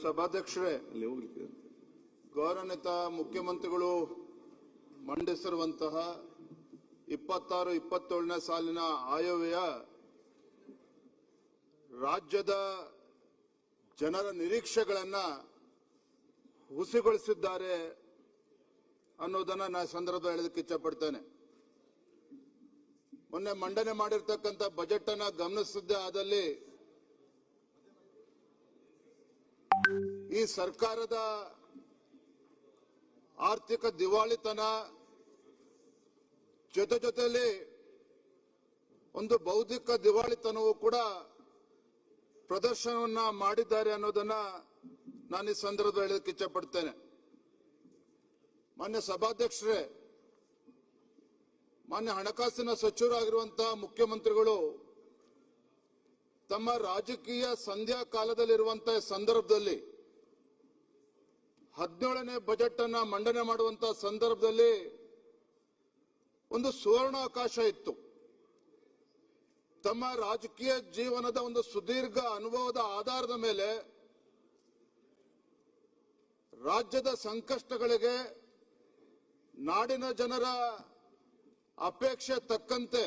ಸಭಾಧ್ಯಕ್ಷರೇ, ಗೌರವಾನ್ವಿತ ಮುಖ್ಯಮಂತ್ರಿಗಳು ಮಂಡಿಸಿರುವಂತಹ 26-27ನೇ ಸಾಲಿನ ಆಯವ್ಯಯ ರಾಜ್ಯದ ಜನರ ನಿರೀಕ್ಷೆಗಳನ್ನು ಹುಸಿಗೊಳಿಸಿದ್ದಾರೆ ಅನ್ನೋದನ್ನ ನಾನು ಸಂದರ್ಭದಲ್ಲಿ ಹೇಳೋದಕ್ಕೆ ಇಚ್ಛಪಡ್ತೇನೆ. ಮೊನ್ನೆ ಮಂಡನೆ ಮಾಡಿರ್ತಕ್ಕಂಥ ಬಜೆಟ್ ಅನ್ನ ಗಮನಿಸಿದ್ದೇ ಆದಲ್ಲಿ ಈ ಸರ್ಕಾರದ ಆರ್ಥಿಕ ದಿವಾಳಿತನ ಜೊತೆಯಲ್ಲಿ ಒಂದು ಬೌದ್ಧಿಕ ದಿವಾಳಿತನವೂ ಕೂಡ ಪ್ರದರ್ಶನವನ್ನ ಮಾಡಿದ್ದಾರೆ ಅನ್ನೋದನ್ನ ನಾನು ಈ ಸಂದರ್ಭದಲ್ಲಿ ಹೇಳೋದಕ್ಕೆ ಇಚ್ಛಪಡ್ತೇನೆ. ಮಾನ್ಯ ಸಭಾಧ್ಯಕ್ಷರೇ, ಮಾನ್ಯ ಹಣಕಾಸಿನ ಸಚಿವರಾಗಿರುವಂತಹ ಮುಖ್ಯಮಂತ್ರಿಗಳು ತಮ್ಮ ರಾಜಕೀಯ ಸಂಧ್ಯಾ ಕಾಲದಲ್ಲಿರುವಂತಹ ಸಂದರ್ಭದಲ್ಲಿ 17ನೇ ಬಜೆಟ್ ಅನ್ನ ಮಂಡನೆ ಮಾಡುವಂತಹ ಸಂದರ್ಭದಲ್ಲಿ ಒಂದು ಸುವರ್ಣಾವಕಾಶ ಇತ್ತು. ತಮ್ಮ ರಾಜಕೀಯ ಜೀವನದ ಒಂದು ಸುದೀರ್ಘ ಅನುಭವದ ಆಧಾರದ ಮೇಲೆ ರಾಜ್ಯದ ಸಂಕಷ್ಟಗಳಿಗೆ ನಾಡಿನ ಜನರ ಅಪೇಕ್ಷೆ ತಕ್ಕಂತೆ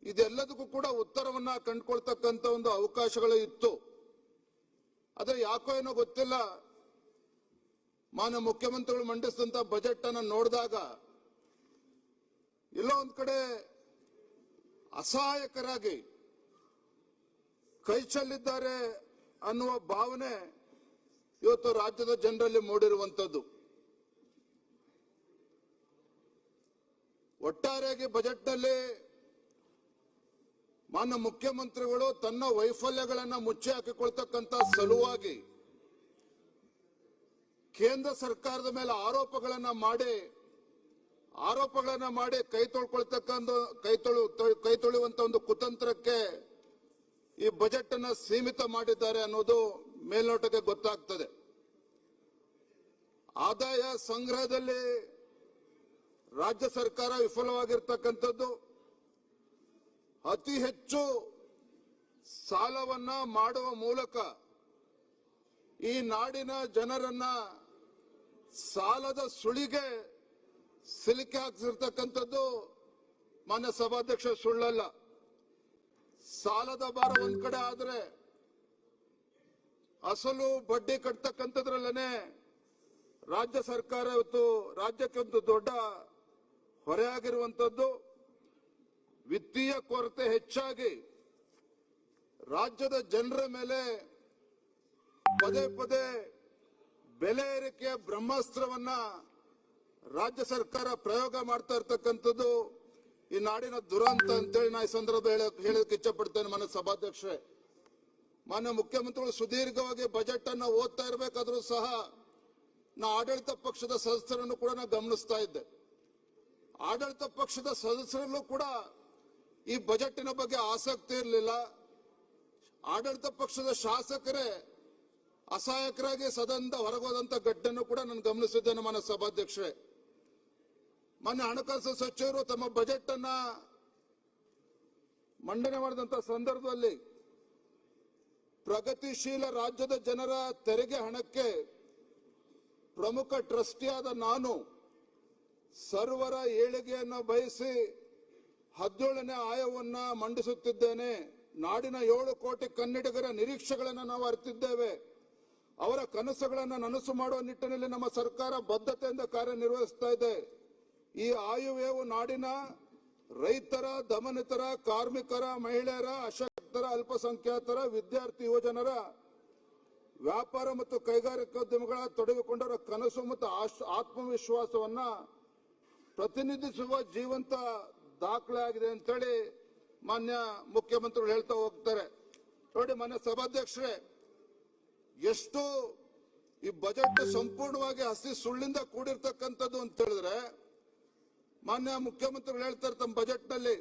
ಇದೆಲ್ಲದಕ್ಕೂ ಕೂಡ ಉತ್ತರವನ್ನ ಕಂಡುಕೊಳ್ತಕ್ಕಂಥ ಒಂದು ಅವಕಾಶಗಳು ಇತ್ತು. ಆದ್ರೆ ಯಾಕೋ ಏನೋ ಗೊತ್ತಿಲ್ಲ, ಮಾನ್ಯ ಮುಖ್ಯಮಂತ್ರಿಗಳು ಮಂಡಿಸಿದಂತ ಬಜೆಟ್ ಅನ್ನು ನೋಡಿದಾಗ ಎಲ್ಲೋ ಒಂದ್ ಕಡೆ ಅಸಹಾಯಕರಾಗಿ ಕೈ ಚೆಲ್ಲಿದ್ದಾರೆ ಅನ್ನುವ ಭಾವನೆ ಇವತ್ತು ರಾಜ್ಯದ ಜನರಲ್ಲಿ ಮೂಡಿರುವಂತದ್ದು. ಒಟ್ಟಾರೆಯಾಗಿ ಬಜೆಟ್ನಲ್ಲಿ ಮಾನ್ಯ ಮುಖ್ಯಮಂತ್ರಿಗಳು ತನ್ನ ವೈಫಲ್ಯಗಳನ್ನು ಮುಚ್ಚಿ ಹಾಕಿಕೊಳ್ತಕ್ಕಂಥ ಸಲುವಾಗಿ ಕೇಂದ್ರ ಸರ್ಕಾರದ ಮೇಲೆ ಆರೋಪಗಳನ್ನ ಮಾಡಿ ಕೈ ತೊಳೆಯುವಂತ ಒಂದು ಕುತಂತ್ರಕ್ಕೆ ಈ ಬಜೆಟ್ ಅನ್ನ ಸೀಮಿತ ಮಾಡಿದ್ದಾರೆ ಅನ್ನೋದು ಮೇಲ್ನೋಟಕ್ಕೆ ಗೊತ್ತಾಗ್ತದೆ. ಆದಾಯ ಸಂಗ್ರಹದಲ್ಲಿ ರಾಜ್ಯ ಸರ್ಕಾರ ವಿಫಲವಾಗಿರ್ತಕ್ಕಂಥದ್ದು, ಅತಿ ಹೆಚ್ಚು ಸಾಲವನ್ನ ಮಾಡುವ ಮೂಲಕ ಈ ನಾಡಿನ ಜನರನ್ನ ಸಾಲದ ಸುಳಿಗೆ ಸಿಲುಕಿ ಹಾಕಿಸಿರ್ತಕ್ಕಂಥದ್ದು ಮಾನ್ಯ ಸಭಾಧ್ಯಕ್ಷ ಸುಳ್ಳಲ್ಲ. ಸಾಲದ ಭಾರ ಒಂದ್ ಕಡೆ ಆದ್ರೆ ಅಸಲು ಬಡ್ಡಿ ಕಟ್ತಕ್ಕಂಥದ್ರಲ್ಲೇನೆ ರಾಜ್ಯ ಸರ್ಕಾರ ಇವತ್ತು ರಾಜ್ಯಕ್ಕೆ ಒಂದು ದೊಡ್ಡ ಹೊರೆಯಾಗಿರುವಂತದ್ದು. ವಿತ್ತೀಯ ಕೊರತೆ ಹೆಚ್ಚಾಗಿ ರಾಜ್ಯದ ಜನರ ಮೇಲೆ ಪದೇ ಬೆಲೆ ಏರಿಕೆಯ ಬ್ರಹ್ಮಾಸ್ತ್ರವನ್ನ ರಾಜ್ಯ ಸರ್ಕಾರ ಪ್ರಯೋಗ ಮಾಡ್ತಾ ಇರ್ತಕ್ಕಂಥದ್ದು ಈ ನಾಡಿನ ದುರಂತ ಅಂತೇಳಿ ನಾ ಈ ಸಂದರ್ಭ ಹೇಳೋದಕ್ಕೆ ಇಚ್ಛಪಡ್ತೇನೆ. ಮಾನ್ಯ ಸಭಾಧ್ಯಕ್ಷರೇ, ಮಾನ್ಯ ಮುಖ್ಯಮಂತ್ರಿಗಳು ಸುದೀರ್ಘವಾಗಿ ಬಜೆಟ್ ಅನ್ನ ಓದ್ತಾ ಇರಬೇಕಾದ್ರೂ ಸಹ ನಾ ಆಡಳಿತ ಪಕ್ಷದ ಸದಸ್ಯರನ್ನು ಕೂಡ ನಾ ಗಮನಿಸ್ತಾ ಇದ್ದೆ. ಆಡಳಿತ ಪಕ್ಷದ ಸದಸ್ಯರಲ್ಲೂ ಕೂಡ ಈ ಬಜೆಟಿನ ಬಗ್ಗೆ ಆಸಕ್ತಿ ಇರಲಿಲ್ಲ. ಆಡಳಿತ ಪಕ್ಷದ ಶಾಸಕರೇ ಅಸಹಾಯಕರಾಗಿ ಸದನದ ಹೊರಗೋದಂತ ಘಟನೆ ಕೂಡ ನಾನು ಗಮನಿಸಿದ್ದೇನೆ. ಮಾನ್ಯ ಸಭಾಧ್ಯಕ್ಷರೇ, ಮಾನ್ಯ ಹಣಕಾಸು ಸಚಿವರು ತಮ್ಮ ಬಜೆಟ್ ಅನ್ನ ಮಂಡನೆ ಮಾಡಿದಂತ ಸಂದರ್ಭದಲ್ಲಿ ಪ್ರಗತಿಶೀಲ ರಾಜ್ಯದ ಜನರ ತೆರಿಗೆ ಹಣಕ್ಕೆ ಪ್ರಮುಖ ಟ್ರಸ್ಟಿಯಾದ ನಾನು ಸರ್ವರ ಏಳಿಗೆಯನ್ನು ಬಯಸಿ 17ನೇ ಆಯವ್ಯಯವನ್ನ ಮಂಡಿಸುತ್ತಿದ್ದೇನೆ. ನಾಡಿನ 7 ಕೋಟಿ ಕನ್ನಡಿಗರ ನಿರೀಕ್ಷೆಗಳನ್ನು ನಾವು ಅರಿತಿದ್ದೇವೆ. ಅವರ ಕನಸುಗಳನ್ನು ನನಸು ಮಾಡುವ ನಿಟ್ಟಿನಲ್ಲಿ ನಮ್ಮ ಸರ್ಕಾರ ಬದ್ಧತೆಯಿಂದ ಕಾರ್ಯನಿರ್ವಹಿಸ್ತಾ ಇದೆ. ಈ ಆಯವ್ಯಯವು ನಾಡಿನ ರೈತರ, ದಮನಿತರ, ಕಾರ್ಮಿಕರ, ಮಹಿಳೆಯರ, ಅಶಕ್ತರ, ಅಲ್ಪಸಂಖ್ಯಾತರ, ವಿದ್ಯಾರ್ಥಿ, ಯುವಜನರ, ವ್ಯಾಪಾರ ಮತ್ತು ಕೈಗಾರಿಕೋದ್ಯಮಿಗಳ ತೊಡಗಿಕೊಂಡವರ ಕನಸು ಮತ್ತು ಆತ್ಮವಿಶ್ವಾಸವನ್ನ ಪ್ರತಿನಿಧಿಸುವ ಜೀವಂತ ದಾಖಲೆ ಆಗಿದೆ ಅಂತೇಳಿ ಮಾನ್ಯ ಮುಖ್ಯಮಂತ್ರಿಗಳು ಹೇಳ್ತಾ ಹೋಗ್ತಾರೆ. ನೋಡಿ ಮಾನ್ಯ ಸಭಾಧ್ಯಕ್ಷರೇ, ಎಷ್ಟು ಈ ಬಜೆಟ್ ಸಂಪೂರ್ಣವಾಗಿ ಹಸಿ ಸುಳ್ಳಿಂದ ಕೂಡಿರ್ತಕ್ಕಂಥದ್ದು ಅಂತ ಹೇಳಿದ್ರೆ, ಮಾನ್ಯ ಮುಖ್ಯಮಂತ್ರಿಗಳು ಹೇಳ್ತಾರೆ ತಮ್ಮ ಬಜೆಟ್ ನಲ್ಲಿ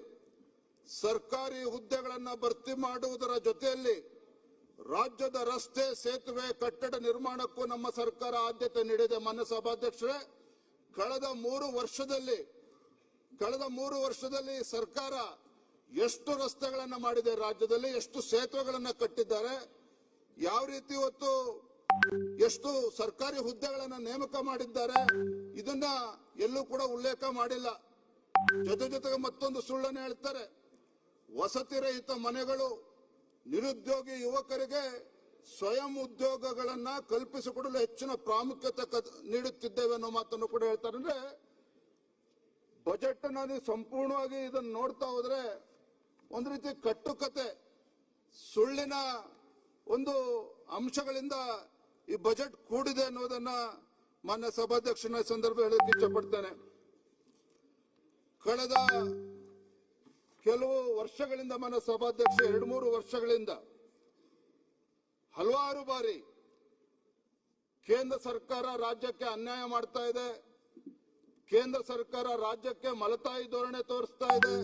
ಸರ್ಕಾರಿ ಹುದ್ದೆಗಳನ್ನ ಭರ್ತಿ ಮಾಡುವುದರ ಜೊತೆಯಲ್ಲಿ ರಾಜ್ಯದ ರಸ್ತೆ, ಸೇತುವೆ, ಕಟ್ಟಡ ನಿರ್ಮಾಣಕ್ಕೂ ನಮ್ಮ ಸರ್ಕಾರ ಆದ್ಯತೆ ನೀಡಿದೆ. ಮಾನ್ಯ ಸಭಾಧ್ಯಕ್ಷರೇ, ಕಳೆದ 3 ವರ್ಷದಲ್ಲಿ ಸರ್ಕಾರ ಎಷ್ಟು ರಸ್ತೆಗಳನ್ನ ಮಾಡಿದೆ, ರಾಜ್ಯದಲ್ಲಿ ಎಷ್ಟು ಸೇತುವೆಗಳನ್ನ ಕಟ್ಟಿದ್ದಾರೆ, ಯಾವ ರೀತಿ ಇವತ್ತು ಎಷ್ಟು ಸರ್ಕಾರಿ ಹುದ್ದೆಗಳನ್ನ ನೇಮಕ ಮಾಡಿದ್ದಾರೆ ಇದನ್ನ ಎಲ್ಲೂ ಕೂಡ ಉಲ್ಲೇಖ ಮಾಡಿಲ್ಲ. ಜೊತೆಗೆ ಮತ್ತೊಂದು ಸುಳ್ಳನ್ನು ಹೇಳ್ತಾರೆ. ವಸತಿ ರಹಿತ ಮನೆಗಳು, ನಿರುದ್ಯೋಗಿ ಯುವಕರಿಗೆ ಸ್ವಯಂ ಉದ್ಯೋಗಗಳನ್ನ ಕಲ್ಪಿಸಿಕೊಡಲು ಹೆಚ್ಚಿನ ಪ್ರಾಮುಖ್ಯತೆ ನೀಡುತ್ತಿದ್ದೇವೆ ಅನ್ನೋ ಮಾತನ್ನು ಕೂಡ ಹೇಳ್ತಾರೆ. ಅಂದ್ರೆ ಬಜೆಟ್ ನಲ್ಲಿ ಸಂಪೂರ್ಣವಾಗಿ ಇದನ್ನು ನೋಡ್ತಾ ಹೋದ್ರೆ ಒಂದು ರೀತಿ ಕಟ್ಟುಕತೆ, ಸುಳ್ಳಿನ ಒಂದು ಅಂಶಗಳಿಂದ ಈ ಬಜೆಟ್ ಕೂಡಿದೆ ಅನ್ನೋದನ್ನ ಮಾನ್ಯ ಸಭಾಧ್ಯಕ್ಷನ ಸಂದರ್ಭ ಹೇಳಕ್ಕೆ ಇಚ್ಛಪಡ್ತೇನೆ. ಕಳೆದ ಕೆಲವು ವರ್ಷಗಳಿಂದ ಮಾನ್ಯ ಸಭಾಧ್ಯಕ್ಷ 2-3 ವರ್ಷಗಳಿಂದ ಹಲವಾರು ಬಾರಿ ಕೇಂದ್ರ ಸರ್ಕಾರ ರಾಜ್ಯಕ್ಕೆ ಅನ್ಯಾಯ ಮಾಡ್ತಾ ಇದೆ, ಕೇಂದ್ರ ಸರ್ಕಾರ ರಾಜ್ಯಕ್ಕೆ ಮಲತಾಯಿ ಧೋರಣೆ ತೋರಿಸ್ತಾ ಇದೆ,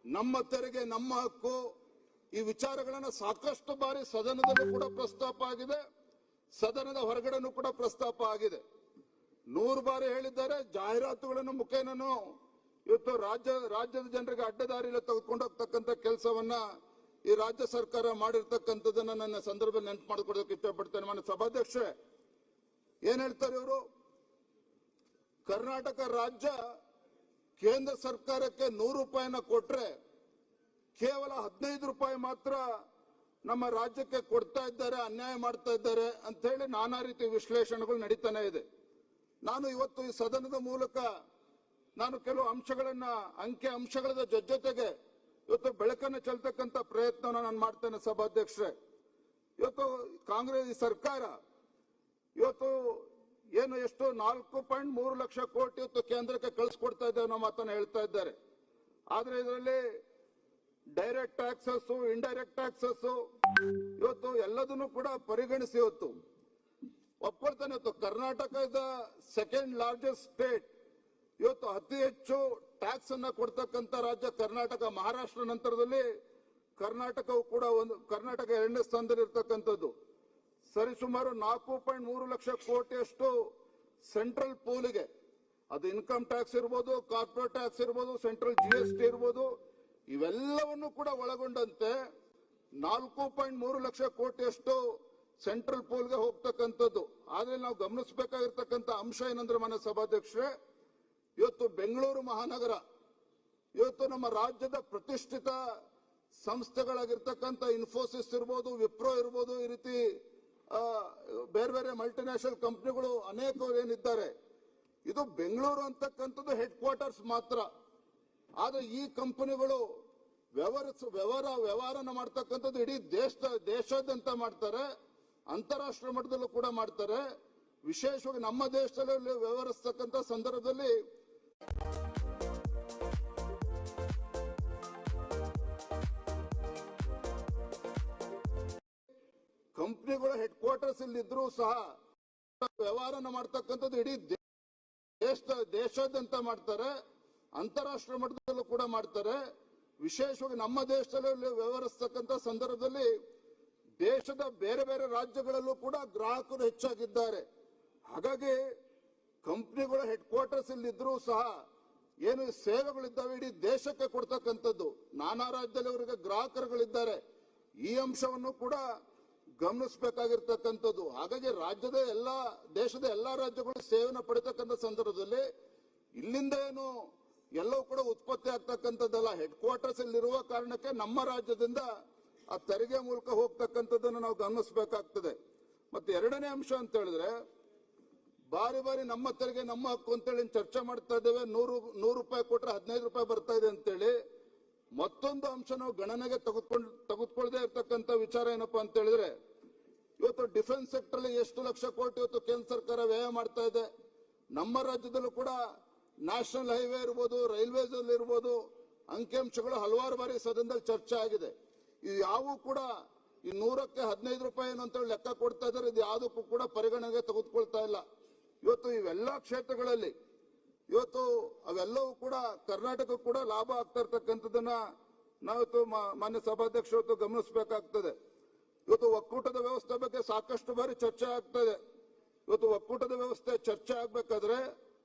ನಮ್ಮ ತೆರಿಗೆ ನಮ್ಮ ಹಕ್ಕು, ಈ ವಿಚಾರಗಳನ್ನ ಸಾಕಷ್ಟು ಬಾರಿ ಸದನದಲ್ಲೂ ಕೂಡ ಪ್ರಸ್ತಾಪ ಆಗಿದೆ, ಸದನದ ಹೊರಗಡೆನೂ ಕೂಡ ಪ್ರಸ್ತಾಪ ಆಗಿದೆ. 100 ಬಾರಿ ಹೇಳಿದ್ದಾರೆ. ಜಾಹೀರಾತುಗಳನ್ನು ಮುಖೇನೂ ಇವತ್ತು ರಾಜ್ಯದ ಜನರಿಗೆ ಅಡ್ಡದಾರಿಯಲ್ಲಿ ತೆಗೆದುಕೊಂಡು ಹೋಗ್ತಕ್ಕಂಥ ಕೆಲಸವನ್ನ ಈ ರಾಜ್ಯ ಸರ್ಕಾರ ಮಾಡಿರ್ತಕ್ಕಂಥದ್ದನ್ನ ನನ್ನ ಸಂದರ್ಭ ನೆನಪು ಮಾಡಿಕೊಡೋದಕ್ಕೆ ಇಷ್ಟಪಡ್ತೇನೆ. ಮಾನ್ಯ ಸಭಾಧ್ಯಕ್ಷೆ, ಏನ್ ಹೇಳ್ತಾರೆ ಇವರು? ಕರ್ನಾಟಕ ರಾಜ್ಯ ಕೇಂದ್ರ ಸರ್ಕಾರಕ್ಕೆ 100 ರೂಪಾಯಿನ ಕೊಟ್ರೆ ಕೇವಲ 15 ರೂಪಾಯಿ ಮಾತ್ರ ನಮ್ಮ ರಾಜ್ಯಕ್ಕೆ ಕೊಡ್ತಾ ಇದ್ದಾರೆ, ಅನ್ಯಾಯ ಮಾಡ್ತಾ ಇದ್ದಾರೆ ಅಂತ ಹೇಳಿ ನಾನಾ ರೀತಿ ವಿಶ್ಲೇಷಣೆಗಳು ನಡೀತಾನೆ ಇದೆ. ನಾನು ಇವತ್ತು ಈ ಸದನದ ಮೂಲಕ ನಾನು ಕೆಲವು ಅಂಶಗಳನ್ನ, ಅಂಕಿ ಅಂಶಗಳ ಜೊತೆಗೆ ಇವತ್ತು ಬೆಳಕನ್ನು ಚೆಲ್ತಕ್ಕಂಥ ಪ್ರಯತ್ನ ನಾನು ಮಾಡ್ತೇನೆ. ಸಭಾಧ್ಯಕ್ಷರೇ, ಇವತ್ತು ಕಾಂಗ್ರೆಸ್ ಸರ್ಕಾರ ಇವತ್ತು ಏನು ಎಷ್ಟು 4.3 ಲಕ್ಷ ಕೋಟಿ ಇವತ್ತು ಕೇಂದ್ರಕ್ಕೆ ಕಳಿಸ್ಕೊಡ್ತಾ ಇದ್ದೇವೆ ಅನ್ನೋ ಮಾತನ್ನ ಹೇಳ್ತಾ ಇದ್ದಾರೆ. ಆದ್ರೆ ಇದರಲ್ಲಿ ಡೈರೆಕ್ಟ್ ಟ್ಯಾಕ್ಸಸ್, ಇಂಡೈರೆಕ್ಟ್ ಟ್ಯಾಕ್ಸಸ್ ಇವತ್ತು ಎಲ್ಲದನ್ನು ಕೂಡ ಪರಿಗಣಿಸಿ ಇವತ್ತು ಒಪ್ಕೊಳ್ತಾನೆ. ಇವತ್ತು ಕರ್ನಾಟಕದ ಸೆಕೆಂಡ್ ಲಾರ್ಜೆಸ್ಟ್ ಸ್ಟೇಟ್, ಇವತ್ತು ಅತಿ ಹೆಚ್ಚು ಟ್ಯಾಕ್ಸ್ ಅನ್ನ ಕೊಡ್ತಕ್ಕಂಥ ರಾಜ್ಯ ಕರ್ನಾಟಕ. ಮಹಾರಾಷ್ಟ್ರ ನಂತರದಲ್ಲಿ ಕರ್ನಾಟಕವು ಕೂಡ ಕರ್ನಾಟಕ 2ನೇ ಸ್ಥಾನದಲ್ಲಿ ಇರ್ತಕ್ಕಂಥದ್ದು. ಸರಿಸುಮಾರು 4.3 ಲಕ್ಷ ಕೋಟಿಯಷ್ಟು ಸೆಂಟ್ರಲ್ ಪೂಲ್ಗೆ, ಅದು ಇನ್ಕಮ್ ಟ್ಯಾಕ್ಸ್ ಇರ್ಬೋದು, ಕಾರ್ಪೊರೇಟ್ ಟ್ಯಾಕ್ಸ್ ಇರ್ಬೋದು, ಸೆಂಟ್ರಲ್ GST ಇರ್ಬೋದು, ಇವೆಲ್ಲವನ್ನು ಕೂಡ ಒಳಗೊಂಡಂತೆ 4.3 ಲಕ್ಷ ಕೋಟಿಯಷ್ಟು ಸೆಂಟ್ರಲ್ ಪೂಲ್ಗೆ ಹೋಗ್ತಕ್ಕಂಥದ್ದು. ಆದ್ರೆ ನಾವು ಗಮನಿಸಬೇಕಾಗಿರ್ತಕ್ಕಂಥ ಅಂಶ ಏನಂದ್ರೆ ಮಾನ್ಯ ಸಭಾಧ್ಯಕ್ಷರೇ, ಇವತ್ತು ಬೆಂಗಳೂರು ಮಹಾನಗರ, ಇವತ್ತು ನಮ್ಮ ರಾಜ್ಯದ ಪ್ರತಿಷ್ಠಿತ ಸಂಸ್ಥೆಗಳಾಗಿರ್ತಕ್ಕಂಥ ಇನ್ಫೋಸಿಸ್ ಇರ್ಬೋದು, ವಿಪ್ರೋ ಇರ್ಬೋದು, ಈ ರೀತಿ ಬೇರೆ ಬೇರೆ ಮಲ್ಟಿನ್ಯಾಷನಲ್ ಕಂಪನಿಗಳು ಅನೇಕರು ಏನಿದ್ದಾರೆ, ಇದು ಬೆಂಗಳೂರು ಅಂತಕ್ಕಂಥದ್ದು ಹೆಡ್ ಕ್ವಾರ್ಟರ್ಸ್ ಮಾತ್ರ. ಆದ್ರೆ ಈ ಕಂಪನಿಗಳು ವ್ಯವಹಾರನ ಮಾಡ್ತಕ್ಕಂಥದ್ದು ಇಡೀ ದೇಶಾದ್ಯಂತ ಮಾಡ್ತಾರೆ, ಅಂತಾರಾಷ್ಟ್ರೀಯ ಮಟ್ಟದಲ್ಲೂ ಕೂಡ ಮಾಡ್ತಾರೆ. ವಿಶೇಷವಾಗಿ ನಮ್ಮ ದೇಶದಲ್ಲಿ ವ್ಯವಹರಿಸ್ತಕ್ಕಂಥ ಸಂದರ್ಭದಲ್ಲಿ ಕಂಪನಿಗಳ ಹೆಡ್ ಕ್ವಾರ್ಟರ್ಸ್ ಇಲ್ಲಿದ್ರೂ ಸಹ ವ್ಯವಹಾರನ ಮಾಡ್ತಕ್ಕಂಥದ್ದು ಇಡೀ ದೇಶಾದ್ಯಂತ ಮಾಡ್ತಾರೆ, ಅಂತಾರಾಷ್ಟ್ರೀಯ ಮಟ್ಟದಲ್ಲೂ ಕೂಡ ಮಾಡ್ತಾರೆ. ವಿಶೇಷವಾಗಿ ನಮ್ಮ ದೇಶದಲ್ಲಿ ವ್ಯವಹರಿಸ್ತಕ್ಕಂಥ ಸಂದರ್ಭದಲ್ಲಿ ದೇಶದ ಬೇರೆ ಬೇರೆ ರಾಜ್ಯಗಳಲ್ಲೂ ಕೂಡ ಗ್ರಾಹಕರು ಹೆಚ್ಚಾಗಿದ್ದಾರೆ. ಹಾಗಾಗಿ ಕಂಪನಿಗಳ ಹೆಡ್ ಕ್ವಾರ್ಟರ್ಸ್ ಇಲ್ಲಿದ್ರೂ ಸಹ ಏನು ಸೇವೆಗಳಿದ್ದಾವೆ ಇಡೀ ದೇಶಕ್ಕೆ ಕೊಡ್ತಕ್ಕಂಥದ್ದು, ನಾನಾ ರಾಜ್ಯದಲ್ಲಿ ಅವರಿಗೆ ಗ್ರಾಹಕರುಗಳಿದ್ದಾರೆ. ಈ ಅಂಶವನ್ನು ಕೂಡ ಗಮನಿಸಬೇಕಾಗಿರ್ತಕ್ಕಂಥದ್ದು. ಹಾಗಾಗಿ ದೇಶದ ಎಲ್ಲಾ ರಾಜ್ಯಗಳು ಸೇವೆಯನ್ನು ಪಡಿತಕ್ಕಂಥ ಸಂದರ್ಭದಲ್ಲಿ ಇಲ್ಲಿಂದ ಏನು ಎಲ್ಲವೂ ಕೂಡ ಉತ್ಪತ್ತಿ ಆಗ್ತಕ್ಕಂಥದ್ದಲ್ಲ, ಹೆಡ್ ಕ್ವಾರ್ಟರ್ಸ್ ಇಲ್ಲಿರುವ ಕಾರಣಕ್ಕೆ ನಮ್ಮ ರಾಜ್ಯದಿಂದ ಆ ತೆರಿಗೆ ಮೂಲಕ ಹೋಗ್ತಕ್ಕಂಥದ್ದನ್ನು ನಾವು ಗಮನಿಸಬೇಕಾಗ್ತದೆ. ಮತ್ತೆ ಎರಡನೇ ಅಂಶ ಅಂತ ಹೇಳಿದ್ರೆ, ಬಾರಿ ನಮ್ಮ ತೆರಿಗೆ ನಮ್ಮ ಹಕ್ಕು ಅಂತೇಳಿ ಚರ್ಚೆ ಮಾಡ್ತಾ ಇದ್ದೇವೆ. 100 ರೂಪಾಯಿ ಕೊಟ್ರೆ 15 ರೂಪಾಯಿ ಬರ್ತಾ ಇದೆ ಅಂತೇಳಿ. ಮತ್ತೊಂದು ಅಂಶ ನಾವು ಗಣನೆಗೆ ತೆಗೆದುಕೊಳ್ಳದೆ ಇರ್ತಕ್ಕಂಥ ವಿಚಾರ ಏನಪ್ಪಾ ಅಂತ ಹೇಳಿದ್ರೆ, ಇವತ್ತು ಡಿಫೆನ್ಸ್ ಸೆಕ್ಟರ್ ಅಲ್ಲಿ ಎಷ್ಟು ಲಕ್ಷ ಕೋಟಿ ಇವತ್ತು ಕೇಂದ್ರ ಸರ್ಕಾರ ವ್ಯಯ ಮಾಡ್ತಾ ಇದೆ. ನಮ್ಮ ರಾಜ್ಯದಲ್ಲೂ ಕೂಡ ನ್ಯಾಷನಲ್ ಹೈವೇ ಇರ್ಬೋದು, ರೈಲ್ವೇಸ್ ಅಲ್ಲಿ ಇರ್ಬೋದು, ಅಂಕಿಅಂಶಗಳು ಹಲವಾರು ಬಾರಿ ಸದನದಲ್ಲಿ ಚರ್ಚೆ ಆಗಿದೆ. ಇದು ಯಾವ ಕೂಡ ಈ 100ಕ್ಕೆ 15 ರೂಪಾಯಿ ಅಂತ ಲೆಕ್ಕ ಕೊಡ್ತಾ ಇದ್ದಾರೆ, ಇದು ಯಾವುದಕ್ಕೂ ಕೂಡ ಪರಿಗಣನೆಗೆ ತೆಗೆದುಕೊಳ್ತಾ ಇಲ್ಲ. ಇವತ್ತು ಇವೆಲ್ಲಾ ಕ್ಷೇತ್ರಗಳಲ್ಲಿ ಇವತ್ತು ಅವೆಲ್ಲವೂ ಕೂಡ ಕರ್ನಾಟಕ ಕೂಡ ಲಾಭ ಆಗ್ತಾ ಇರ್ತಕ್ಕಂಥದ್ದನ್ನ ನಾವಿವತ್ತು ಮಾನ್ಯ ಸಭಾಧ್ಯಕ್ಷ ಇವತ್ತು ಗಮನಿಸಬೇಕಾಗ್ತದೆ. ಇವತ್ತು ಒಕ್ಕೂಟದ ವ್ಯವಸ್ಥೆ ಬಗ್ಗೆ ಸಾಕಷ್ಟು ಬಾರಿ ಚರ್ಚೆ ಆಗ್ತದೆ. ಇವತ್ತು ಒಕ್ಕೂಟದ ವ್ಯವಸ್ಥೆ ಚರ್ಚೆ ಆಗ್ಬೇಕಾದ್ರೆ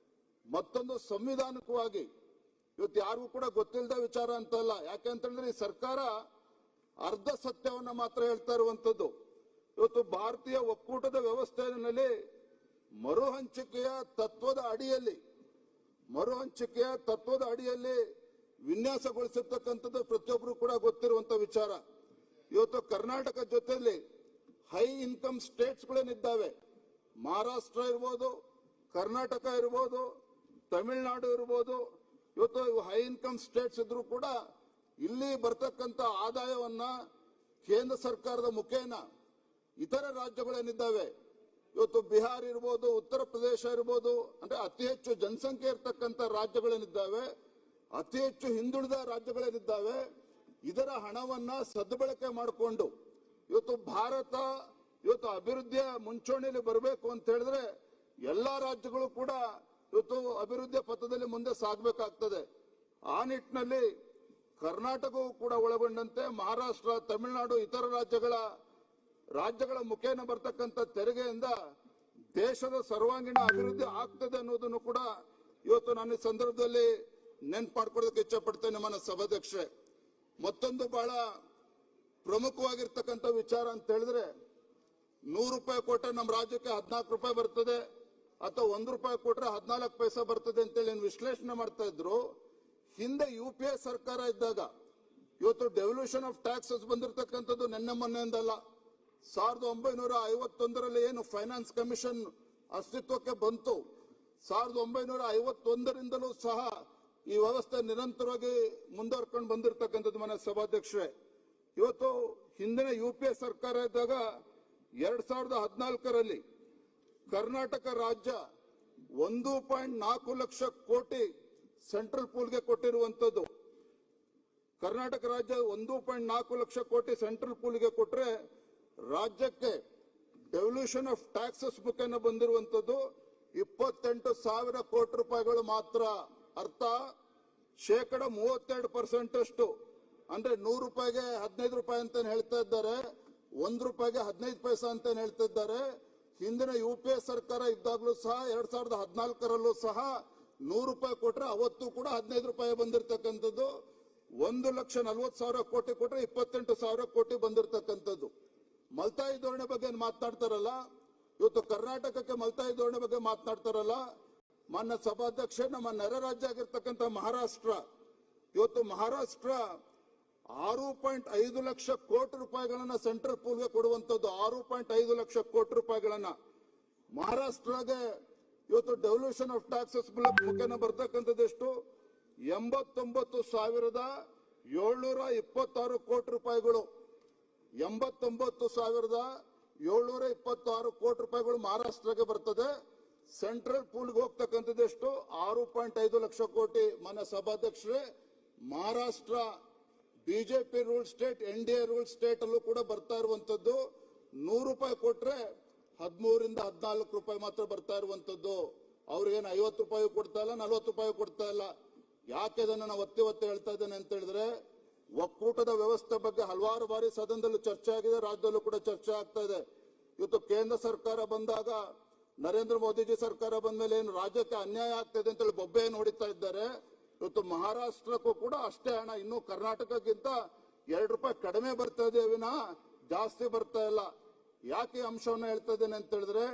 ಮತ್ತೊಂದು ಸಂವಿಧಾನಿಕವಾಗಿ ಇವತ್ತು ಯಾರಿಗೂ ಕೂಡ ಗೊತ್ತಿಲ್ಲದ ವಿಚಾರ ಅಂತಲ್ಲ. ಯಾಕೆಂತಂದ್ರೆ ಈ ಸರ್ಕಾರ ಅರ್ಧ ಸತ್ಯವನ್ನ ಮಾತ್ರ ಹೇಳ್ತಾ ಇರುವಂತದ್ದು. ಇವತ್ತು ಭಾರತೀಯ ಒಕ್ಕೂಟದ ವ್ಯವಸ್ಥೆಯಲ್ಲಿ ಮರುಹಂಚಿಕೆಯ ತತ್ವದ ಅಡಿಯಲ್ಲಿ ವಿನ್ಯಾಸಗೊಳಿಸಿರ್ತಕ್ಕಂಥದ್ದು ಪ್ರತಿಯೊಬ್ಬರು ಕೂಡ ಗೊತ್ತಿರುವಂತ ವಿಚಾರ. ಇವತ್ತು ಕರ್ನಾಟಕ ಜೊತೆಯಲ್ಲಿ ಹೈ ಇನ್ಕಮ್ ಸ್ಟೇಟ್ಸ್ಗಳೇನಿದ್ದಾವೆ, ಮಹಾರಾಷ್ಟ್ರ ಇರ್ಬೋದು, ಕರ್ನಾಟಕ ಇರ್ಬೋದು, ತಮಿಳುನಾಡು ಇರ್ಬೋದು, ಇವತ್ತು ಹೈ ಇನ್ಕಮ್ ಸ್ಟೇಟ್ಸ್ ಇದ್ರು ಕೂಡ ಇಲ್ಲಿ ಬರ್ತಕ್ಕಂಥ ಆದಾಯವನ್ನ ಕೇಂದ್ರ ಸರ್ಕಾರದ ಮುಖೇನ ಇತರ ರಾಜ್ಯಗಳೇನಿದ್ದಾವೆ, ಇವತ್ತು ಬಿಹಾರ ಇರ್ಬೋದು, ಉತ್ತರ ಪ್ರದೇಶ ಇರ್ಬೋದು, ಅಂದ್ರೆ ಅತಿ ಹೆಚ್ಚು ಜನಸಂಖ್ಯೆ ಇರ್ತಕ್ಕಂಥ ರಾಜ್ಯಗಳೇನಿದ್ದಾವೆ, ಅತಿ ಹೆಚ್ಚು ಹಿಂದುಳಿದ ರಾಜ್ಯಗಳೇನಿದ್ದಾವೆ, ಇದರ ಹಣವನ್ನ ಸದ್ಬಳಕೆ ಮಾಡಿಕೊಂಡು ಇವತ್ತು ಭಾರತ ಇವತ್ತು ಅಭಿವೃದ್ಧಿಯ ಮುಂಚೂಣಿಯಲ್ಲಿ ಬರಬೇಕು ಅಂತ ಹೇಳಿದ್ರೆ ಎಲ್ಲಾ ರಾಜ್ಯಗಳು ಕೂಡ ಇವತ್ತು ಅಭಿವೃದ್ಧಿಯ ಪಥದಲ್ಲಿ ಮುಂದೆ ಸಾಗಬೇಕಾಗ್ತದೆ. ಆ ನಿಟ್ಟಿನಲ್ಲಿ ಕರ್ನಾಟಕವು ಕೂಡ ಒಳಗೊಂಡಂತೆ ಮಹಾರಾಷ್ಟ್ರ, ತಮಿಳುನಾಡು, ಇತರ ರಾಜ್ಯಗಳ ಮುಖೇನ ಬರ್ತಕ್ಕಂಥ ತೆರಿಗೆಯಿಂದ ದೇಶದ ಸರ್ವಾಂಗೀಣ ಅಭಿವೃದ್ಧಿ ಆಗ್ತದೆ ಅನ್ನೋದನ್ನು ಕೂಡ ಇವತ್ತು ನಾನು ಈ ಸಂದರ್ಭದಲ್ಲಿ ನೆನ್ಪು ಮಾಡ್ಕೊಳ್ಳೋದಕ್ಕೆ ಇಚ್ಛೆ ಪಡ್ತೇನೆ. ನನ್ನ ಸಭಾಧ್ಯಕ್ಷರೇ, ಮತ್ತೊಂದು ಬಹಳ ಪ್ರಮುಖವಾಗಿರ್ತಕ್ಕಂಥ ವಿಚಾರ ಅಂತ ಹೇಳಿದ್ರೆ, 100 ರೂಪಾಯಿ ಕೊಟ್ಟರೆ ನಮ್ಮ ರಾಜ್ಯಕ್ಕೆ 14 ರೂಪಾಯಿ ಬರ್ತದೆ, ಅಥವಾ 1 ರೂಪಾಯಿ ಕೊಟ್ರೆ 14 ಪೈಸೆ ಬರ್ತದೆ ಅಂತೇಳಿ ವಿಶ್ಲೇಷಣೆ ಮಾಡ್ತಾ ಇದ್ರು. ಹಿಂದೆ UPA ಸರ್ಕಾರ ಇದ್ದಾಗ ಇವತ್ತು ಡೆವಲ್ಯೂಷನ್ ಆಫ್ ಟ್ಯಾಕ್ಸಸ್ ಬಂದಿರತಕ್ಕಂಥದ್ದು ನೆನ್ನೆ ಮೊನ್ನೆಯಿಂದಲ್ಲ. 1951ರಲ್ಲಿ ಏನು ಫೈನಾನ್ಸ್ ಕಮಿಷನ್ ಅಸ್ತಿತ್ವಕ್ಕೆ ಬಂತು, 1951ರಿಂದಲೂ ಸಹ ಈ ವ್ಯವಸ್ಥೆ ನಿರಂತರವಾಗಿ ಮುಂದುವರ್ಕೊಂಡು ಬಂದಿರತಕ್ಕಂಥದ್ದು. ಮನೆ ಸಭಾಧ್ಯಕ್ಷರೇ, ಇವತ್ತು ಹಿಂದಿನ UPA ಸರ್ಕಾರ ಇದ್ದಾಗ 2014ರಲ್ಲಿ ಕರ್ನಾಟಕ ರಾಜ್ಯ 1.4 ಲಕ್ಷ ಕೋಟಿ ಸೆಂಟ್ರಲ್ ಪೂಲ್ಗೆ ಕೊಟ್ಟಿರುವಂತದ್ದು. ಕರ್ನಾಟಕ ರಾಜ್ಯ 1.4 ಲಕ್ಷ ಕೋಟಿ ಸೆಂಟ್ರಲ್ ಪೂಲ್ಗೆ ಕೊಟ್ರೆ, ರಾಜ್ಯಕ್ಕೆ ಡೆವಲ್ಯೂಷನ್ ಆಫ್ ಟ್ಯಾಕ್ಸಸ್ ಮುಖೇನ ಬಂದಿರುವಂತದ್ದು 28,000 ಕೋಟಿ ರೂಪಾಯಿಗಳು ಮಾತ್ರ. ಅರ್ಥ, 32% ಅಷ್ಟು. ಅಂದ್ರೆ 100 ರೂಪಾಯಿಗೆ 15 ರೂಪಾಯಿ ಅಂತ ಹೇಳ್ತಾ ಇದ್ದಾರೆ, 1 ರೂಪಾಯಿಗೆ 15 ಪೈಸೆ ಅಂತ ಹೇಳ್ತಾ ಇದ್ದಾರೆ. ಹಿಂದಿನ UPA ಸರ್ಕಾರ ಇದ್ದಾಗಲೂ ಸಹ 2014ರಲ್ಲೂ ಸಹ 100 ರೂಪಾಯಿ ಕೊಟ್ರೆ ಅವತ್ತು ಕೂಡ 15 ರೂಪಾಯಿ ಬಂದಿರತಕ್ಕಂಥದ್ದು. 1,40,000 ಕೋಟಿ ಕೊಟ್ರೆ 28,000 ಕೋಟಿ ಬಂದಿರತಕ್ಕಂಥದ್ದು. ಮಲ್ತಾಯಿ ಧೋರಣೆ ಬಗ್ಗೆ ಮಾತನಾಡ್ತಾರಲ್ಲ, ಇವತ್ತು ಕರ್ನಾಟಕಕ್ಕೆ ಮಲ್ತಾಯಿ ಧೋರಣೆ ಬಗ್ಗೆ ಮಾತನಾಡ್ತಾರಲ್ಲ. ಮಾನ್ಯ ಸಭಾಧ್ಯಕ್ಷ, ನಮ್ಮ ನೆರೆ ರಾಜ್ಯ ಆಗಿರ್ತಕ್ಕಂಥ ಮಹಾರಾಷ್ಟ್ರ, ಇವತ್ತು ಮಹಾರಾಷ್ಟ್ರ 6.5 ಲಕ್ಷ ಕೋಟಿ ರೂಪಾಯಿಗಳನ್ನ ಸೆಂಟ್ರಲ್ ಪೂಲ್ಗೆ ಕೊಡುವಂತದ್ದು. 6.5 ಲಕ್ಷ ಕೋಟಿ ರೂಪಾಯಿಗಳನ್ನ ಮಹಾರಾಷ್ಟ್ರಗೆ ಇವತ್ತು ಡೆವಲ್ಯೂಷನ್ ಆಫ್ ಟ್ಯಾಕ್ಸಸ್ ಮುಖೇನ ಬರ್ತಕ್ಕಂಥದ್ದು ಎಷ್ಟು? 89,726 ಕೋಟಿ ರೂಪಾಯಿಗಳು. 89,726 ಕೋಟಿ ರೂಪಾಯಿಗಳು ಮಹಾರಾಷ್ಟ್ರಗೆ ಬರ್ತದೆ. ಸೆಂಟ್ರಲ್ ಪೂಲ್ಗೆ ಹೋಗ್ತಕ್ಕಂಥದ್ದು ಎಷ್ಟು? 6.5 ಲಕ್ಷ ಕೋಟಿ. ಮನೆ ಸಭಾಧ್ಯಕ್ಷರೇ, Maharashtra BJP rule state, NDA rule state ಅಲ್ಲೂ ಕೂಡ ಬರ್ತಾ ಇರುವಂತದ್ದು. 100 ರೂಪಾಯಿ ಕೊಟ್ರೆ 13ರಿಂದ 14 ರೂಪಾಯಿ ಮಾತ್ರ ಬರ್ತಾ ಇರುವಂತದ್ದು. ಅವ್ರಿಗೇನು 50 ರೂಪಾಯಿ ಕೊಡ್ತಾ ಇಲ್ಲ, 40 ರೂಪಾಯಿ ಕೊಡ್ತಾ ಇಲ್ಲ. ಯಾಕೆ ಅದನ್ನ ನಾವು ಒತ್ತಿ ಹೇಳ್ತಾ ಇದ್ದೇನೆ ಅಂತ ಹೇಳಿದ್ರೆ, ಒಕ್ಕೂಟದ ವ್ಯವಸ್ಥೆ ಬಗ್ಗೆ ಹಲವಾರು ಬಾರಿ ಸದನದಲ್ಲೂ ಚರ್ಚೆ ಆಗಿದೆ, ರಾಜ್ಯದಲ್ಲೂ ಕೂಡ ಚರ್ಚೆ ಆಗ್ತಾ ಇದೆ. ಇವತ್ತು ಕೇಂದ್ರ ಸರ್ಕಾರ ಬಂದಾಗ, ನರೇಂದ್ರ ಮೋದಿಜಿ ಸರ್ಕಾರ ಬಂದ ಮೇಲೆ ಏನು ರಾಜ್ಯಕ್ಕೆ ಅನ್ಯಾಯ ಆಗ್ತದೆ ಅಂತೇಳಿ ಬೊಬ್ಬೆಯನ್ನು ಹೊಡಿತಾ ಇದ್ದಾರೆ. ಇವತ್ತು ಮಹಾರಾಷ್ಟ್ರಕ್ಕೂ ಕೂಡ ಅಷ್ಟೇ ಹಣ, ಇನ್ನು ಕರ್ನಾಟಕಕ್ಕಿಂತ 2 ರೂಪಾಯಿ ಕಡಿಮೆ ಬರ್ತಾ ಇದೆ ವಿನಃ ಜಾಸ್ತಿ ಬರ್ತಾ ಇಲ್ಲ. ಯಾಕೆ ಅಂಶವನ್ನ ಹೇಳ್ತಾ ಇದ್ದೇನೆ ಅಂತ ಹೇಳಿದ್ರೆ,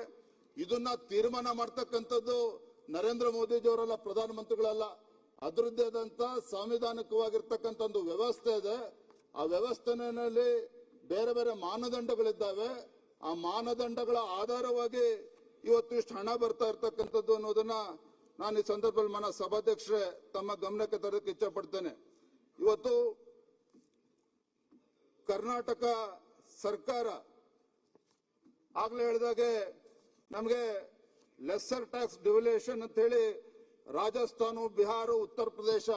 ಇದನ್ನ ತೀರ್ಮಾನ ಮಾಡ್ತಕ್ಕಂಥದ್ದು ನರೇಂದ್ರ ಮೋದಿಜಿ ಅವರಲ್ಲ, ಪ್ರಧಾನಮಂತ್ರಿಗಳಲ್ಲ. ಅದರದ್ದೇ ಆದಂತ ಸಾಂವಿಧಾನಿಕವಾಗಿರ್ತಕ್ಕಂಥ ಒಂದು ವ್ಯವಸ್ಥೆ ಇದೆ. ಆ ವ್ಯವಸ್ಥೆನಲ್ಲಿ ಬೇರೆ ಬೇರೆ ಮಾನದಂಡಗಳಿದ್ದಾವೆ. ಆ ಮಾನದಂಡಗಳ ಆಧಾರವಾಗಿ ಇವತ್ತು ಇಷ್ಟು ಹಣ ಬರ್ತಾ ಇರ್ತಕ್ಕಂಥದ್ದು ಅನ್ನೋದನ್ನ ನಾನು ಈ ಸಂದರ್ಭದಲ್ಲಿ ಮನ ಸಭಾಧ್ಯಕ್ಷರೇ ತಮ್ಮ ಗಮನಕ್ಕೆ ತರಕ್ಕೆ ಇಚ್ಛೆ ಪಡ್ತೇನೆ. ಇವತ್ತು ಕರ್ನಾಟಕ ಸರ್ಕಾರ ಆಗ್ಲೇ ಹೇಳಿದಾಗೆ ನಮಗೆ ಲೆಸ್ಸರ್ ಟ್ಯಾಕ್ಸ್ ಡಿವ್ಯಾಲ್ಯೂಯೇಷನ್ ಅಂತ ಹೇಳಿ ರಾಜಸ್ಥಾನ, ಬಿಹಾರ, ಉತ್ತರ ಪ್ರದೇಶ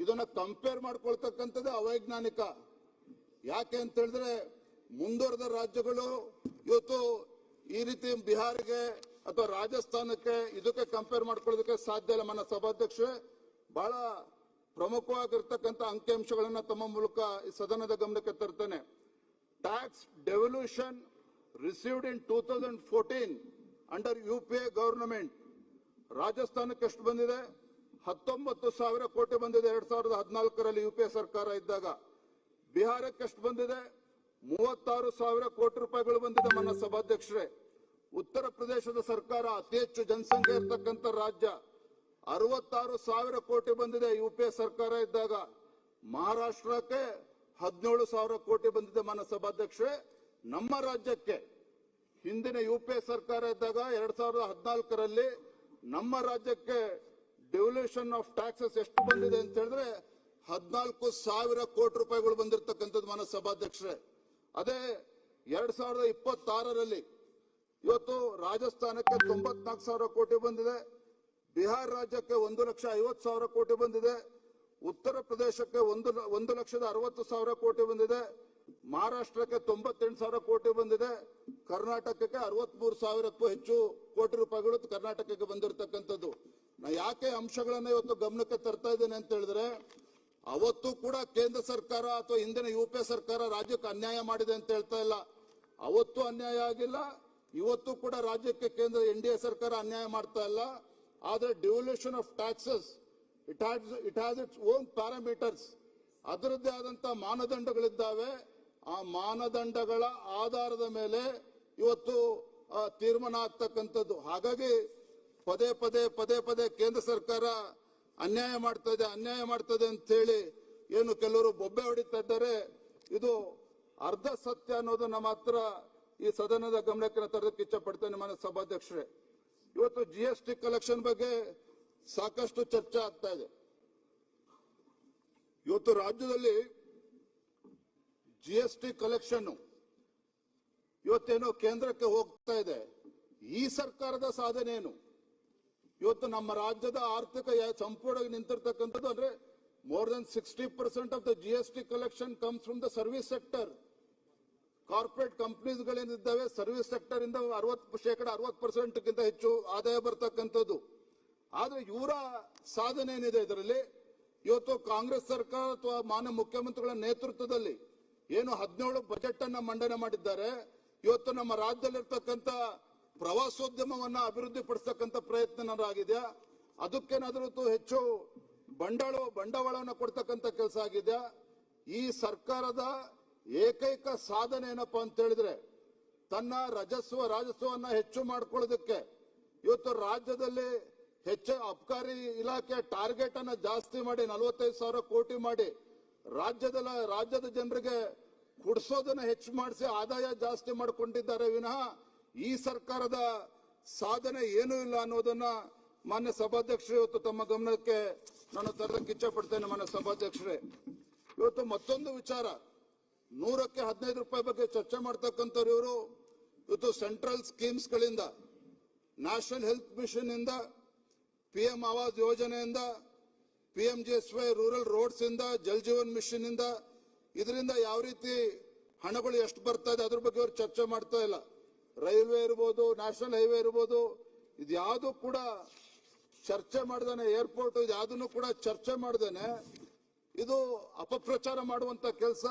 ಇದನ್ನ ಕಂಪೇರ್ ಮಾಡ್ಕೊಳ್ತಕ್ಕಂಥದ್ದು ಅವೈಜ್ಞಾನಿಕ. ಯಾಕೆ ಅಂತ ಹೇಳಿದ್ರೆ, ಮುಂದುವರೆದ ರಾಜ್ಯಗಳು ಇವತ್ತು ಈ ರೀತಿ ಬಿಹಾರಿಗೆ ಅಥವಾ ರಾಜಸ್ಥಾನಕ್ಕೆ ಇದಕ್ಕೆ ಕಂಪೇರ್ ಮಾಡ್ಕೊಳ್ಳೋದಕ್ಕೆ ಸಾಧ್ಯ ಇಲ್ಲ. ಮನ ಸಭಾಧ್ಯಕ್ಷರೇ, ಬಹಳ ಪ್ರಮುಖವಾಗಿರ್ತಕ್ಕಂಥ ಅಂಕಿಅಂಶಗಳನ್ನ ತಮ್ಮ ಮೂಲಕ ಈ ಸದನದ ಗಮನಕ್ಕೆ ತರ್ತೇನೆ. Tax devolution received in 2014 under UPA government. ರಾಜಸ್ಥಾನಕ್ಕೆ ಎಷ್ಟು ಬಂದಿದೆ? 19,000 ಕೋಟಿ ಬಂದಿದೆ 2014ರಲ್ಲಿ UPA ಸರ್ಕಾರ ಇದ್ದಾಗ. ಬಿಹಾರಕ್ಕೆ ಎಷ್ಟು ಬಂದಿದೆ? 36,000 ಕೋಟಿ ರೂಪಾಯಿಗಳು ಬಂದಿದೆ ಮಾನ್ಯ ಸಭಾಧ್ಯಕ್ಷರೇ. ಉತ್ತರ ಪ್ರದೇಶದ ಸರ್ಕಾರ ಅತಿ ಹೆಚ್ಚು ಜನಸಂಖ್ಯೆ ಇರತಕ್ಕಂತ ರಾಜ್ಯ, 66,000 ಕೋಟಿ ಬಂದಿದೆ ಯುಪಿಎ ಸರ್ಕಾರ ಇದ್ದಾಗ. ಮಹಾರಾಷ್ಟ್ರಕ್ಕೆ 17,000 ಕೋಟಿ ಬಂದಿದೆ ಮಾನ್ಯ ಸಭಾಧ್ಯಕ್ಷರೇ. ನಮ್ಮ ರಾಜ್ಯಕ್ಕೆ ಹಿಂದಿನ ಯುಪಿಎ ಸರ್ಕಾರ ಇದ್ದಾಗ 2014ರಲ್ಲಿ ನಮ್ಮ ರಾಜ್ಯಕ್ಕೆ ಡೆವಲ್ಯೂಷನ್ ಆಫ್ ಟ್ಯಾಕ್ಸಸ್ ಎಷ್ಟು ಬಂದಿದೆ ಅಂತ ಹೇಳಿದ್ರೆ 14,000 ಕೋಟಿ ರೂಪಾಯಿಗಳು ಬಂದಿರತಕ್ಕಂಥದ್ದು ಮಾನ್ಯ ಸಭಾಧ್ಯಕ್ಷರೇ. ಅದೇ 2026ರಲ್ಲಿ ಇವತ್ತು ರಾಜಸ್ಥಾನಕ್ಕೆ 94,000 ಕೋಟಿ ಬಂದಿದೆ, ಬಿಹಾರ ರಾಜ್ಯಕ್ಕೆ 1,50,000 ಕೋಟಿ ಬಂದಿದೆ, ಉತ್ತರ ಪ್ರದೇಶಕ್ಕೆ 1,60,000 ಕೋಟಿ ಬಂದಿದೆ, ಮಹಾರಾಷ್ಟ್ರಕ್ಕೆ 98,000 ಕೋಟಿ ಬಂದಿದೆ, ಕರ್ನಾಟಕಕ್ಕೆ 63,000ಕ್ಕೂ ಹೆಚ್ಚು ಕೋಟಿ ರೂಪಾಯಿಗಳು ಕರ್ನಾಟಕಕ್ಕೆ ಬಂದಿರತಕ್ಕಂಥದ್ದು. ನಾ ಯಾಕೆ ಅಂಶಗಳನ್ನ ಇವತ್ತು ಗಮನಕ್ಕೆ ತರ್ತಾ ಇದ್ದೇನೆ ಅಂತ ಹೇಳಿದ್ರೆ, ಅವತ್ತು ಕೂಡ ಕೇಂದ್ರ ಸರ್ಕಾರ ಅಥವಾ ಹಿಂದಿನ ಯುಪಿಎ ಸರ್ಕಾರ ರಾಜ್ಯಕ್ಕೆ ಅನ್ಯಾಯ ಮಾಡಿದೆ ಅಂತ ಹೇಳ್ತಾ ಇಲ್ಲ. ಅವತ್ತು ಅನ್ಯಾಯ ಆಗಿಲ್ಲ, ಇವತ್ತು ಕೂಡ ರಾಜ್ಯಕ್ಕೆ ಕೇಂದ್ರ ಎನ್ಡಿಎ ಸರ್ಕಾರ ಅನ್ಯಾಯ ಮಾಡ್ತಾ ಇಲ್ಲ. ಆದ್ರೆ devolution of taxes it has its own parameters, ಅದರದ್ದೇ ಆದಂತಹ ಮಾನದಂಡಗಳಿದ್ದಾವೆ. ಆ ಮಾನದಂಡಗಳ ಆಧಾರದ ಮೇಲೆ ಇವತ್ತು ತೀರ್ಮಾನ ಆಗ್ತಕ್ಕಂಥದ್ದು. ಹಾಗಾಗಿ ಪದೇ ಪದೇ ಕೇಂದ್ರ ಸರ್ಕಾರ ಅನ್ಯಾಯ ಮಾಡ್ತದೆ ಅಂತ ಹೇಳಿ ಏನು ಕೆಲವರು ಬೊಬ್ಬೆ ಹೊಡಿತಾ ಇದ್ದಾರೆ. ಇದು ಅರ್ಧ ಸತ್ಯ ಅನ್ನೋದನ್ನ ಮಾತ್ರ ಈ ಸದನದ ಗಮನಕ್ಕೆ ತರಕ್ಕೆ ಇಚ್ಛೆ ಪಡ್ತೇನೆ ಮಾನ್ಯ ಸಭಾಧ್ಯಕ್ಷರೇ. ಇವತ್ತು GST ಕಲೆಕ್ಷನ್ ಬಗ್ಗೆ ಸಾಕಷ್ಟು ಚರ್ಚೆ ಆಗ್ತಾ ಇದೆ. ಇವತ್ತು ರಾಜ್ಯದಲ್ಲಿ GST ಕಲೆಕ್ಷನ್ ಇವತ್ತೇನೋ ಕೇಂದ್ರಕ್ಕೆ ಹೋಗ್ತಾ ಇದೆ. ಈ ಸರ್ಕಾರದ ಸಾಧನೆ ಏನು? ಇವತ್ತು ನಮ್ಮ ರಾಜ್ಯದ ಆರ್ಥಿಕ ಸಂಪೂರ್ಣವಾಗಿ ನಿಂತಿರ್ತಕ್ಕಂಥದ್ದು ಅಂದ್ರೆ more than 60% of the GST collection comes from the service sector. Corporate ಕಂಪನೀಸ್ಗಳೇನಿದ್ದಾವೆ ಸರ್ವಿಸ್ ಸೆಕ್ಟರ್ ಇಂದ 60% ಹೆಚ್ಚು ಆದಾಯ ಬರ್ತಕ್ಕಂಥದ್ದು. ಆದ್ರೆ ಇವರ ಸಾಧನೆ ಏನಿದೆ ಇದರಲ್ಲಿ? ಇವತ್ತು ಕಾಂಗ್ರೆಸ್ ಸರ್ಕಾರ ಅಥವಾ ಮಾನ್ಯ ಮುಖ್ಯಮಂತ್ರಿಗಳ ನೇತೃತ್ವದಲ್ಲಿ ಏನು 17 ಬಜೆಟ್ ಅನ್ನ ಮಂಡನೆ ಮಾಡಿದ್ದಾರೆ. ಇವತ್ತು ನಮ್ಮ ರಾಜ್ಯದಲ್ಲಿರ್ತಕ್ಕಂಥ ಪ್ರವಾಸೋದ್ಯಮವನ್ನ ಅಭಿವೃದ್ಧಿ ಪಡಿಸತಕ್ಕಂಥ ಪ್ರಯತ್ನ ಆಗಿದೆ. ಅದಕ್ಕೇನಾದ್ರೂ ಹೆಚ್ಚು ಬಂಡವಾಳವನ್ನು ಕೊಡ್ತಕ್ಕಂಥ ಕೆಲಸ ಆಗಿದೆ. ಈ ಸರ್ಕಾರದ ಏಕೈಕ ಸಾಧನೆ ಏನಪ್ಪಾ ಅಂತ ಹೇಳಿದ್ರೆ, ತನ್ನ ರಾಜಸ್ವವನ್ನ ಹೆಚ್ಚು ಮಾಡ್ಕೊಳ್ಳೋದಕ್ಕೆ ಇವತ್ತು ರಾಜ್ಯದಲ್ಲಿ ಹೆಚ್ಚು ಅಬಕಾರಿ ಇಲಾಖೆ ಟಾರ್ಗೆಟ್ ಅನ್ನ ಜಾಸ್ತಿ ಮಾಡಿ 45,000 ಕೋಟಿ ಮಾಡಿ ರಾಜ್ಯದ ಜನರಿಗೆ ಕುಡಿಸೋದನ್ನ ಹೆಚ್ಚು ಮಾಡಿಸಿ ಆದಾಯ ಜಾಸ್ತಿ ಮಾಡಿಕೊಂಡಿದ್ದಾರೆ ವಿನಃ ಈ ಸರ್ಕಾರದ ಸಾಧನೆ ಏನೂ ಇಲ್ಲ ಅನ್ನೋದನ್ನ ಮಾನ್ಯ ಸಭಾಧ್ಯಕ್ಷರು ಇವತ್ತು ತಮ್ಮ ಗಮನಕ್ಕೆ ನಾನು ತರಲಿಕ್ಕೆ ಇಚ್ಛೆ ಪಡ್ತೇನೆ. ಮಾನ್ಯ ಸಭಾಧ್ಯಕ್ಷರೇ, ಇವತ್ತು ಮತ್ತೊಂದು ವಿಚಾರ, 100ಕ್ಕೆ 15 ರೂಪಾಯಿ ಬಗ್ಗೆ ಚರ್ಚೆ ಮಾಡ್ತಕ್ಕಂಥವ್ರು ಇವರು. ಇವತ್ತು ಸೆಂಟ್ರಲ್ ಸ್ಕೀಮ್ಸ್ ಗಳಿಂದ, ನ್ಯಾಷನಲ್ ಹೆಲ್ತ್ ಮಿಷನ್ ಇಂದ, PM ಆವಾಸ್ ಯೋಜನೆಯಿಂದ, PMGSY ರೂರಲ್ ರೋಡ್ಸ್ ಇಂದ, ಜಲ್ ಜೀವನ್ ಮಿಷನ್ ಇಂದ, ಇದರಿಂದ ಯಾವ ರೀತಿ ಹಣಗಳು ಎಷ್ಟು ಬರ್ತಾ ಇದೆ ಅದ್ರ ಬಗ್ಗೆ ಅವರು ಚರ್ಚೆ ಮಾಡ್ತಾ ಇಲ್ಲ. ರೈಲ್ವೆ ಇರ್ಬೋದು, ನ್ಯಾಷನಲ್ ಹೈವೇ ಇರ್ಬೋದು, ಇದ್ಯಾವುದು ಕೂಡ ಚರ್ಚೆ ಮಾಡ್ದೇನೆ, ಏರ್ಪೋರ್ಟ್ ಇದ್ಯಾವುದನ್ನು ಕೂಡ ಚರ್ಚೆ ಮಾಡ್ದೇನೆ ಇದು ಅಪಪ್ರಚಾರ ಮಾಡುವಂತ ಕೆಲಸ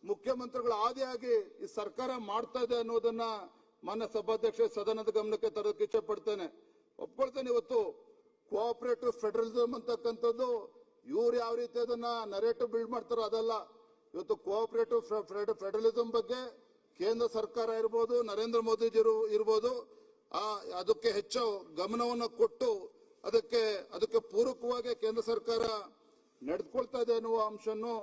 ಮುಖ್ಯಮಂತ್ರಿಗಳು ಆದಿಯಾಗಿ ಈ ಸರ್ಕಾರ ಮಾಡ್ತಾ ಇದೆ ಅನ್ನೋದನ್ನ ಮಾನ್ಯ ಸಭಾಧ್ಯಕ್ಷ ಸದನದ ಗಮನಕ್ಕೆ ತರೋಕೆ ಇಚ್ಛೆ ಪಡ್ತೇನೆ. ಒಪ್ಕೊಳ್ತೇನೆ, ಇವತ್ತು ಕೋಆಪರೇಟಿವ್ ಫೆಡರಲಿಸಮ್ ಅಂತಕ್ಕಂಥದ್ದು ಇವ್ರು ಯಾವ ರೀತಿ ಅದನ್ನ ನರೇಟಿವ್ ಬಿಲ್ಡ್ ಮಾಡ್ತಾರೋ ಅದಲ್ಲ. ಇವತ್ತು ಕೋಆಪರೇಟಿವ್ ಫೆಡರಲಿಸಮ್ ಬಗ್ಗೆ ಕೇಂದ್ರ ಸರ್ಕಾರ ಇರ್ಬೋದು, ನರೇಂದ್ರ ಮೋದಿಜಿ ಇರ್ಬೋದು, ಅದಕ್ಕೆ ಹೆಚ್ಚು ಗಮನವನ್ನು ಕೊಟ್ಟು ಅದಕ್ಕೆ ಪೂರಕವಾಗಿ ಕೇಂದ್ರ ಸರ್ಕಾರ ನಡೆದುಕೊಳ್ತಾ ಇದೆ ಅನ್ನುವ ಅಂಶವನ್ನು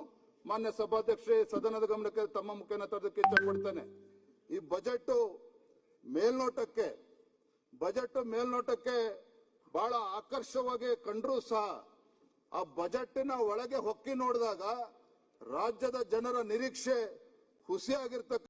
ಮಾನ್ಯ ಸಭಾಧ್ಯಕ್ಷೆ ಸದನದ ಗಮನಕ್ಕೆ ತಮ್ಮ ಮುಖೇನ ತರಕ್ಕೆ ಇಚ್ಛೆ ಪಡ್ತೇನೆ. ಈ ಬಜೆಟ್ ಮೇಲ್ನೋಟಕ್ಕೆ ಬಹಳ ಆಕರ್ಷವಾಗಿ ಕಂಡ್ರೂ ಸಹ ಆ ಬಜೆಟ್ನ ಒಳಗೆ ಹೊಕ್ಕಿ ನೋಡಿದಾಗ ರಾಜ್ಯದ ಜನರ ನಿರೀಕ್ಷೆ ಹುಸಿಯಾಗಿರ್ತಕ್ಕ